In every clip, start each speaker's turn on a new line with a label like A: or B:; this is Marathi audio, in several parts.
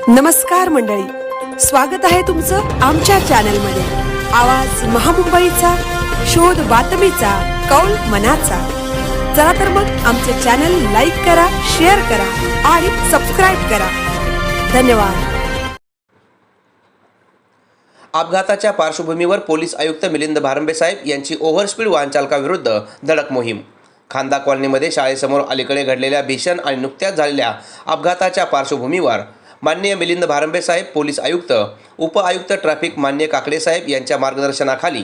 A: नमस्कार मंडळी, स्वागत आहे तुमचं आमच्या चॅनलमध्ये। आवाज महामुंबईचा, शोध बातमीचा, कौल मनाचा। चला तर मग आमचे चॅनल लाईक करा, शेअर करा आणि सबस्क्राइब करा। धन्यवाद।
B: अपघाताच्या पार्श्वभूमीवर पोलीस आयुक्त मिलिंद भारंबे साहेब यांची ओव्हरस्पीड वाहन चालकाविरुद्ध धडक मोहीम। खांदा कॉलनीमध्ये शाळेसमोर अलीकडे घडलेल्या भीषण आणि नुकत्याच झालेल्या अपघाताच्या पार्श्वभूमीवर माननीय मिलिंद भारंबे साहेब, पोलीस आयुक्त, उप आयुक्त ट्रॅफिक माननीय काकडे साहेब यांच्या मार्गदर्शनाखाली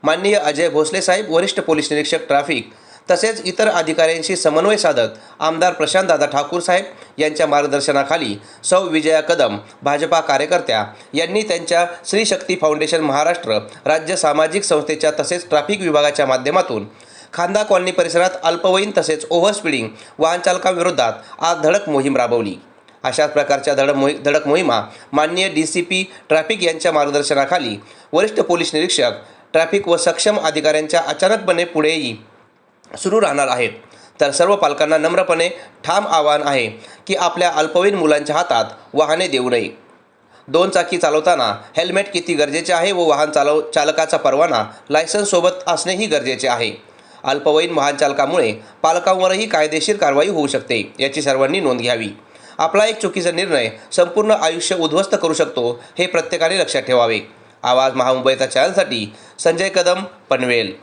B: माननीय अजय भोसले साहेब, वरिष्ठ पोलीस निरीक्षक ट्रॅफिक तसेच इतर अधिकाऱ्यांशी समन्वय साधत आमदार प्रशांतदादा ठाकूर साहेब यांच्या मार्गदर्शनाखाली सौ विजया कदम भाजपा कार्यकर्त्या यांनी त्यांच्या श्री शक्ती फाउंडेशन महाराष्ट्र राज्य सामाजिक संस्थेच्या तसेच ट्रॅफिक विभागाच्या माध्यमातून खांदा कॉलनी परिसरात अल्पवयीन तसेच ओव्हरस्पीडिंग वाहन चालकांविरोधात आज धडक मोहीम राबवली। अशाच प्रकारच्या धडक मोहिमा माननीय DCP ट्रॅफिक यांच्या मार्गदर्शनाखाली वरिष्ठ पोलीस निरीक्षक ट्रॅफिक व सक्षम अधिकाऱ्यांच्या अचानकपणे पुढेही सुरू राहणार आहेत। तर सर्व पालकांना नम्रपणे ठाम आवाहन आहे की आपल्या अल्पवयीन मुलांच्या हातात वाहने देऊ नये। दोन चाकी चालवताना हेल्मेट किती गरजेचे आहे व वाहन चालकाचा परवाना लायसन्स सोबत असणेही गरजेचे आहे। अल्पवयीन वाहन चालकामुळे पालकांवरही कायदेशीर कारवाई होऊ शकते, याची सर्वांनी नोंद घ्यावी। आपला एक चुकीचा निर्णय संपूर्ण आयुष्य उद्ध्वस्त करू शकतो, हे प्रत्येकाने लक्षात ठेवावे। आवाज महामुंबईचा चॅनलसाठी संजय कदम, पनवेल।